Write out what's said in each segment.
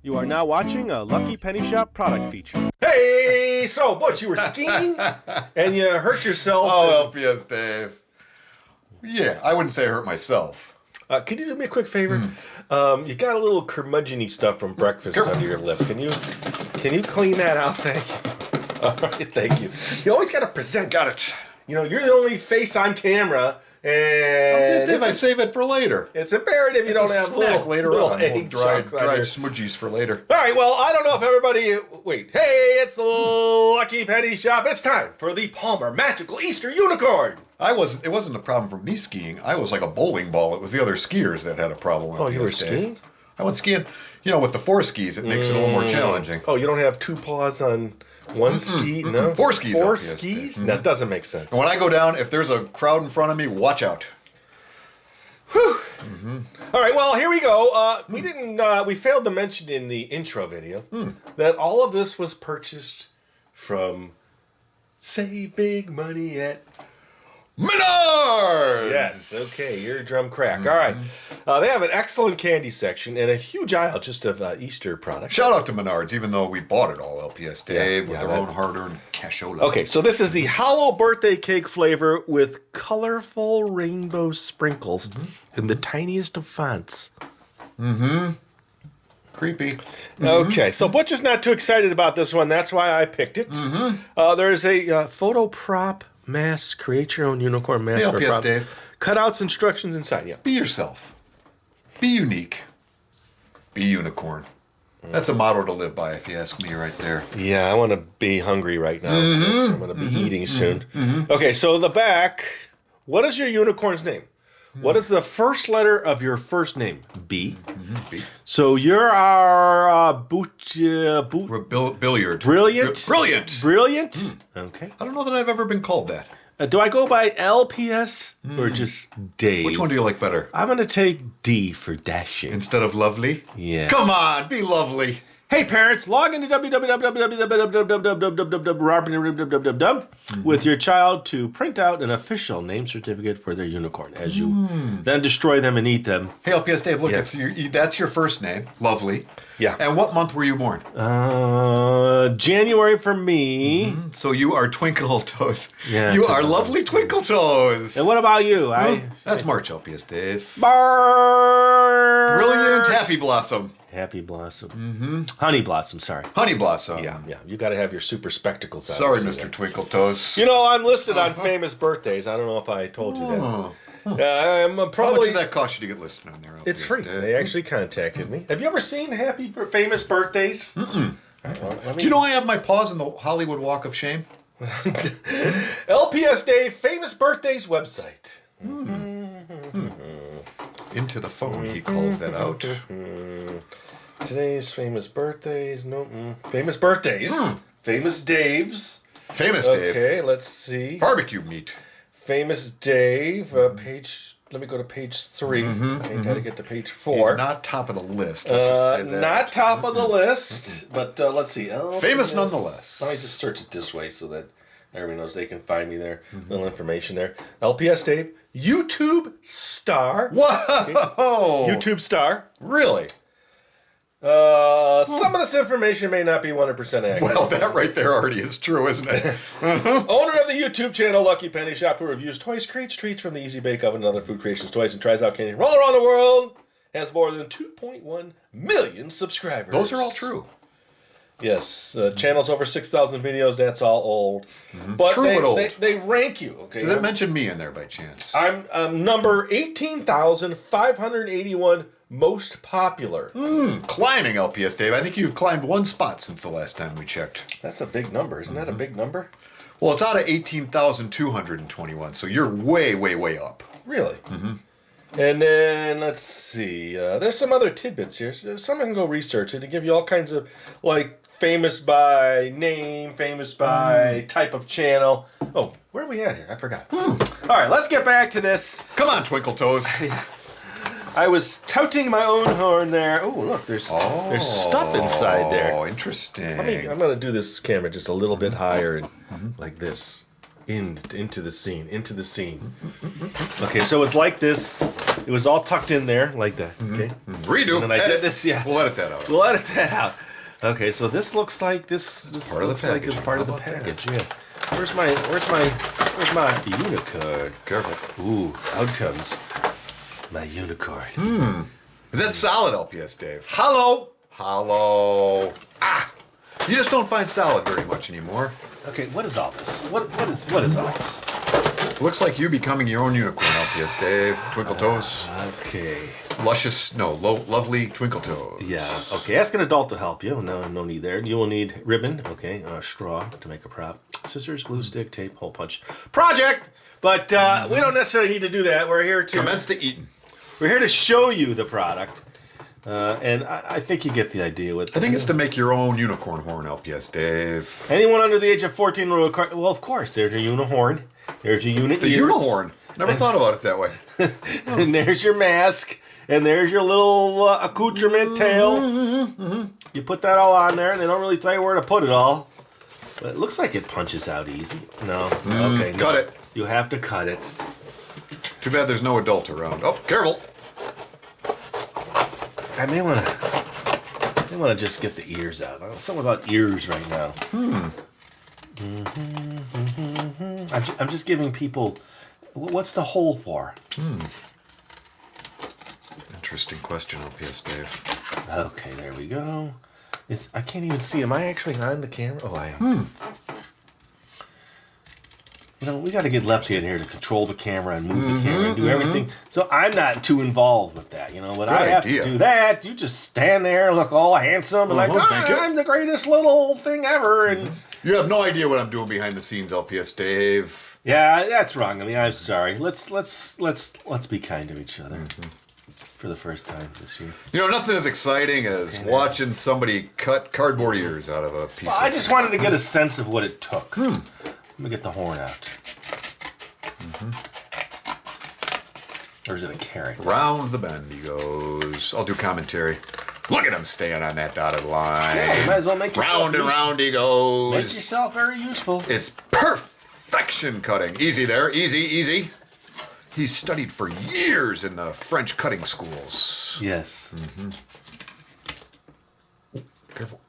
You are now watching a Lucky Penny Shop product feature. Hey, so Butch, you were skiing and you hurt yourself. Oh, LPS Dave. Yeah, I wouldn't say I hurt myself. Can you do me a quick favor? You got a little curmudgeon-y stuff from breakfast under your lip. Can you clean that out? Thank you. All right, thank you. You always got to present. Got it. You know, you're the only face on camera. And LPS Dave, I save it for later. It's imperative you don't have snack later little on. egg Dried chunks on your- smudgies for later. All right, well, I don't know if everybody... Wait, hey, it's the Lucky Penny Shop. It's time for the Palmer Magical Easter Unicorn. It wasn't a problem for me skiing. I was like a bowling ball. It was the other skiers that had a problem with Oh, you were LPS Dave. skiing? I went skiing. You know, with the four skis, it makes it a little more challenging. Oh, you don't have two paws on one ski? No? Four skis. Four LPS skis? Dave. That doesn't make sense. And when I go down, if there's a crowd in front of me, watch out. Whew. All right, well, here we go. We failed to mention in the intro video that all of this was purchased from Save Big Money at Menards! Yes, okay, eardrum crack. All right. They have an excellent candy section and a huge aisle just of Easter products. Shout out to Menards, even though we bought it all, LPS Dave, with yeah, their own hard-earned cashola. Okay, so this is the hollow birthday cake flavor with colorful rainbow sprinkles in the tiniest of fonts. Creepy. Okay, so Butch is not too excited about this one. That's why I picked it. There's a photo prop mask, create your own unicorn mask. Hey, or LPS prop. Dave. Cutouts, instructions inside. Yeah. Be yourself. Be unique. Be unicorn. That's a motto to live by, if you ask me, right there. Yeah, I want to be hungry right now. I'm going to be eating soon. Okay, so the back. What is your unicorn's name? What is the first letter of your first name? B. B. So you're our Butch. Billiard. Brilliant? Brilliant. Brilliant? Okay. I don't know that I've ever been called that. Do I go by LPS or just Dave? Which one do you like better? I'm going to take D for dashing. Instead of lovely? Yeah. Come on, be lovely. Hey parents, log into www with your child to print out an official name certificate for their unicorn as you then destroy them and eat them. Hey, LPS Dave, look, Yeah. that's your first name, lovely. Yeah. And what month were you born? January for me. So you are Twinkle Toes. Yeah, you are Twinkle lovely Twinkle Toes. And what about you? That's March, LPS Dave. Brilliant. Brilliant Happy Blossom. Happy Blossom. Honey Blossom, sorry. Honey Blossom. Yeah. You got to have your super spectacles on. Sorry, to see Mr. that. Twinkle Toes. You know, I'm listed on famous birthdays. I don't know if I told you that. I'm How much probably. did that cost you to get listed on there? It's LPS free. Dave? They actually contacted me. Have you ever seen famous birthdays? All right, well, Do you know I have my paws in the Hollywood Walk of Shame? LPS Day Famous Birthdays website. Into the phone, he calls that out. Today's famous birthdays. Famous birthdays. Famous Daves. Famous Dave. Okay, let's see. Barbecue meat. Famous Dave. Page. Let me go to page 3. Okay, got to get to page 4. He's not top of the list. Let's just say that. Not top of the list, but let's see. Famous nonetheless. Let me just search it this way so that everyone knows they can find me there. Little information there. LPS Dave, YouTube star. Whoa! YouTube star. Really? Some of this information may not be 100% accurate. Well, that right there already is true, isn't it? Owner of the YouTube channel Lucky Penny Shop, who reviews toys, creates treats from the Easy Bake Oven and other food creations toys, and tries out candy from all around the world, has more than 2.1 million subscribers. Those are all true. Yes, channel's over 6,000 videos. That's all old. But True but old. They rank you. Okay, Does it mention me in there by chance? I'm number 18,581 most popular. Climbing, LPS Dave. I think you've climbed one spot since the last time we checked. That's a big number. Isn't that a big number? Well, it's out of 18,221, so you're way, way, way up. Really? And then, let's see. There's some other tidbits here. So someone can go research it and give you all kinds of, like, famous by name, famous by type of channel. Oh, where are we at here? I forgot. All right, let's get back to this. Come on, Twinkle Toes. I was touting my own horn there. Oh, look, there's stuff inside there. Oh, interesting. I'm going to do this camera just a little bit higher and like this. into the scene. Okay, so it's like this. It was all tucked in there like that. Okay. Redo. And then I did this. Yeah. We'll edit that out. We'll edit that out. Okay, so this looks like this part of the looks like package. it's part of the How about package. Yeah. Where's my unicorn? Careful. Ooh, out comes my unicorn. Is that solid LPS, Dave? Hello. Hollow. Ah! You just don't find solid very much anymore. Okay, what is all this? What is all this? Looks like you becoming your own unicorn, LPS, Dave. Twinkle toes. Okay. Lovely twinkle toes. Yeah. Okay. Ask an adult to help you. No need there. You will need ribbon. Okay. Straw to make a prop. Scissors, glue stick, tape, hole punch. Project. But we don't necessarily need to do that. We're here to Commence to eating. We're here to show you the product, and I think you get the idea with. I think it's to make your own unicorn horn, LPS, Dave. Anyone under the age of 14 will require. Well, of course. There's your unicorn. There's your unit. The unicorn. Never thought about it that way. And there's your mask. And there's your little accoutrement tail. You put that all on there, and they don't really tell you where to put it all. But it looks like it punches out easy. No. Okay. No. Cut it. You have to cut it. Too bad there's no adult around. Oh, careful. I may want to just get the ears out. Something about ears right now. I'm just giving people. What's the hole for? Interesting question, LPS, Dave. Okay, there we go. I can't even see. Am I actually on the camera? Oh, I am. You know, we got to get Lefty in here to control the camera and move the camera and do everything. So I'm not too involved with that. You know, when I have to do that, you just stand there, look all handsome, and I'm the greatest little thing ever. And you have no idea what I'm doing behind the scenes, LPS, Dave. Yeah, that's wrong. I mean, I'm sorry. Let's be kind to each other. For the first time this year. You know, nothing as exciting as watching somebody cut cardboard ears out of a piece of... I just wanted to get a sense of what it took. Let me get the horn out. Or is it a carrot? Round the bend he goes. I'll do commentary. Look at him staying on that dotted line. Yeah, you might as well make yourself round and useful. round he goes. Make yourself very useful. It's perfection cutting. Easy there. Easy, easy. He's studied for years in the French cutting schools. Yes. Careful.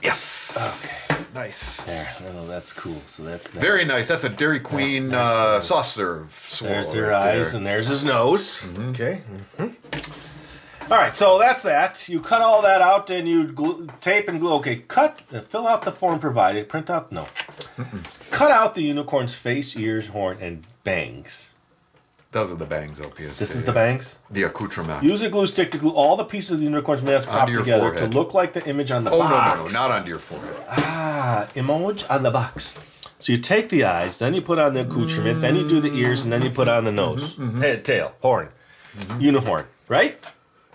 Yes. Okay. Nice. There. Oh, that's cool. So that's that. Very nice. That's a Dairy Queen soft serve swirl. There's their right eyes there. and there's his nose. Okay. All right. So that's that. You cut all that out and you tape and glue. Okay. Fill out the form provided. Print out. No. Cut out the unicorn's face, ears, horn, and bangs. Those are the bangs, LPS. This is the bangs? The accoutrement. Use a glue stick to glue all the pieces of the unicorn's mask popped together forehead. to look like the image on the Oh, box. no, not onto your forehead. Image on the box. So you take the eyes, then you put on the accoutrement, then you do the ears, and then you put on the nose. Head, tail, horn, unihorn, right?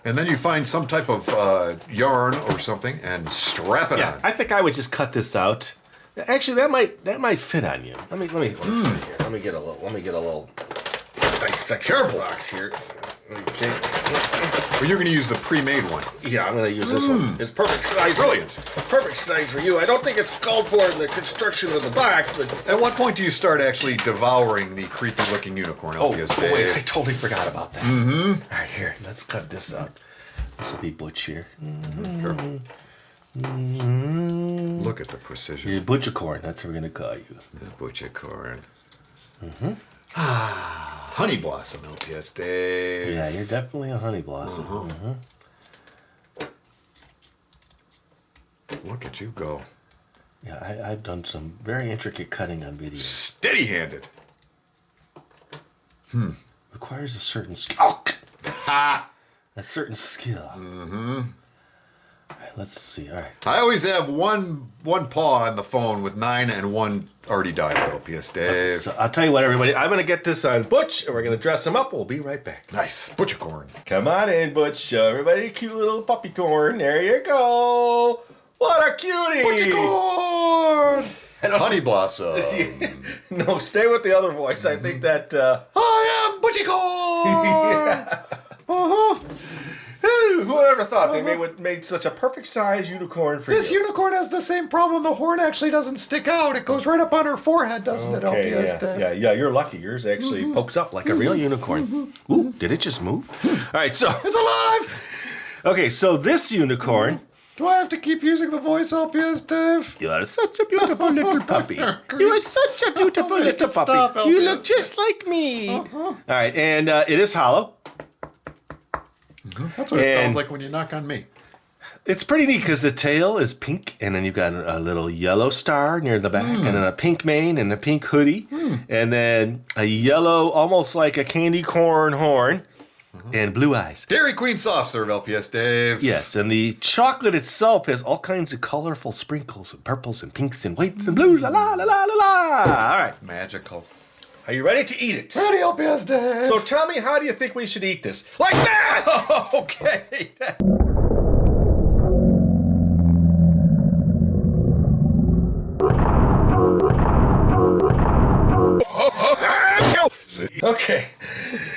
And then you find some type of yarn or something and strap it on. I think I would just cut this out. Actually, that might fit on you. Let me see here. Let me get a little dissection box here. Okay. Well, you're going to use the pre-made one. Yeah, I'm going to use this one. It's perfect size. Brilliant. Perfect size for you. I don't think it's called for in the construction of the box, but... At what point do you start actually devouring the creepy-looking unicorn, LPS Dave? Wait, I totally forgot about that. All right, here, let's cut this out. This will be Butch here. Careful. Look at the precision. You're Butchicorn, that's what we're going to call you. The Butchicorn. Honey Blossom, LPS Dave. Yeah, you're definitely a honey blossom. Look at you go. Yeah, I've done some very intricate cutting on video. Steady-handed. Requires a certain skill. Ha! A certain skill. All right, let's see. All right. I always have one paw on the phone with 9 and 1 already dialed, LPS Dave. So I'll tell you what, everybody. I'm going to get this on Butch, and we're going to dress him up. We'll be right back. Nice. Butchicorn. Come on in, Butch. Show everybody a cute little puppy corn. There you go. What a cutie. Butchicorn! Honey Blossom. No, stay with the other voice. I think that... I am Butchicorn! Ooh, Whoever thought they made such a perfect size unicorn for This you? unicorn has the same problem. The horn actually doesn't stick out. It goes right up on her forehead, doesn't it, LPS Dave? yeah, you're lucky. Yours actually pokes up like a real unicorn. Ooh, did it just move? All right, so It's alive! okay, so this unicorn. Do I have to keep using the voice, LPS Dave? You are such a beautiful little puppy. You are such a beautiful little puppy. Stop, You LPS. look just like me. All right, and it is hollow. That's what it And- sounds like when you knock on me. It's pretty neat because the tail is pink, and then you've got a little yellow star near the back, and then a pink mane and a pink hoodie, and then a yellow, almost like a candy corn horn, and blue eyes. Dairy Queen soft serve, LPS Dave. Yes, and the chocolate itself has all kinds of colorful sprinkles and purples and pinks and whites and blues. La la la la la la. All right, Magical. are you ready to eat it? Ready, LPS Dave. So tell me, how do you think we should eat this? Like that! Okay. Okay.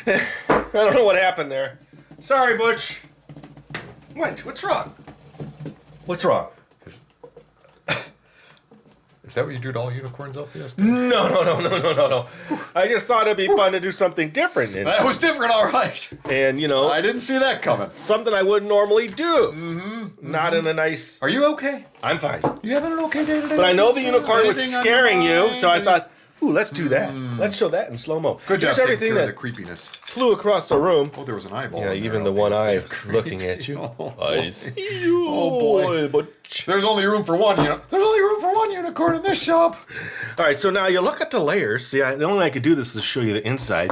I don't know what happened there. Sorry, Butch. What? What's wrong? What's wrong? Is that what you do to all unicorns, LPS Dave? No. I just thought it'd be fun to do something different. That was different, all right. And you know, I didn't see that coming. something I wouldn't normally do. Not in a nice... Are you okay? I'm fine. You having an okay day today? But I know the unicorn was Anything on scaring your you, so I mind? thought, ooh, let's do that. Let's show that in slow-mo. Good job Just taking everything care of that the creepiness. flew across the room. Oh, there was an eyeball. Yeah, in there, even the LPS one eye Dave. looking at you. Oh, I boy. see you. Oh, boy. Butch. There's only room for one. There's only room for one unicorn in this shop. All right, so now you look at the layers. See, the only way I could do this is to show you the inside,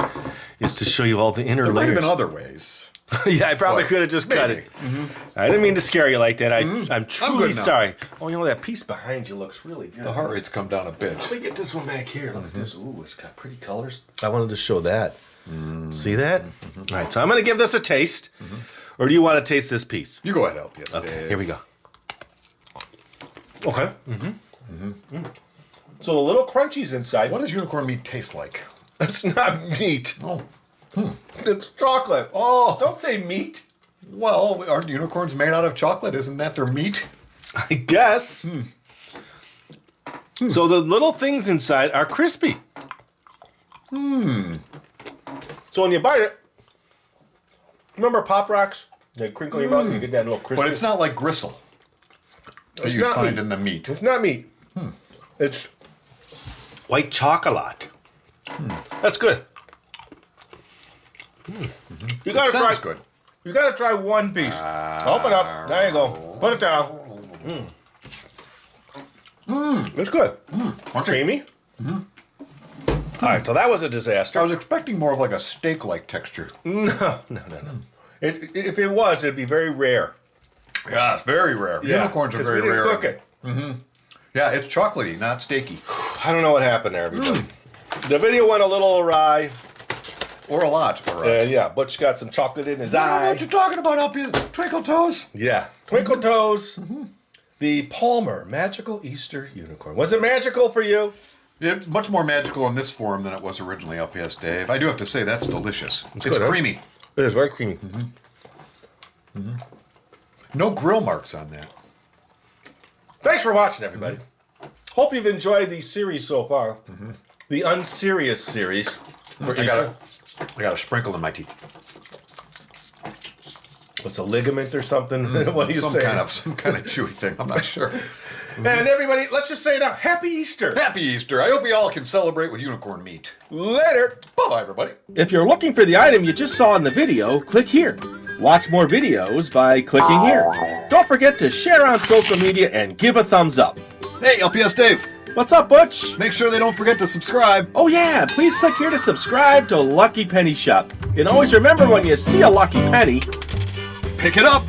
is to show you all the inner There might have layers. been other ways. Yeah, I probably But could have just cut it. maybe. I didn't mean to scare you like that. I'm truly good now. sorry. Oh, you know, that piece behind you looks really good. The heart rate's come down a bit. Let me get this one back here. Look at this. Ooh, it's got pretty colors. I wanted to show that. See that? All right, so I'm going to give this a taste. Or do you want to taste this piece? You go ahead, LPS Okay, Dave. here we go. Okay. So the little crunchies inside. What does unicorn meat taste like? It's not meat. Oh, It's chocolate. Oh. Don't say meat. well, aren't unicorns made out of chocolate? Isn't that their meat? I guess. So the little things inside are crispy. So when you bite it, remember Pop Rocks? They crinkle your mouth and you get that little crispy. But it's not like gristle that It's you not find meat. in the meat. It's not meat. It's white chocolate. That's good. You gotta Sounds try. good. You gotta try one piece. Open up. There you go. Put it down. It's good. Creamy. All right, so that was a disaster. I was expecting more of like a steak-like texture. No. If it was, it'd be very rare. Yeah, it's very rare. Unicorns are 'cause very we didn't rare. cook it. Yeah, it's chocolatey, not steaky. I don't know what happened there, everybody. The video went a little awry. Or a lot. All right. And yeah, Butch got some chocolate in his I don't know eye. what you're talking about, LPS. Twinkle Toes. Yeah. Twinkle Toes. The Palmer Magical Easter Unicorn. Was it magical for you? It's much more magical in this form than it was originally, LPS Dave. I do have to say, that's delicious. It's good, huh? creamy. It is very creamy. No grill marks on that. Thanks for watching, everybody. Hope you've enjoyed the series so far. The unserious series. For I got a sprinkle in my teeth. What's a ligament or something? What do you Some say? some kind of chewy thing. I'm not sure. And everybody, let's just say now, Happy Easter. Happy Easter. I hope you all can celebrate with unicorn meat. Later. Bye-bye, everybody. If you're looking for the item you just saw in the video, click here. Watch more videos by clicking here. Don't forget to share on social media and give a thumbs up. Hey, LPS Dave. What's up, Butch? Make sure they don't forget to subscribe. Oh yeah, please click here to subscribe to Lucky Penny Shop. And always remember, when you see a lucky penny, Pick it up.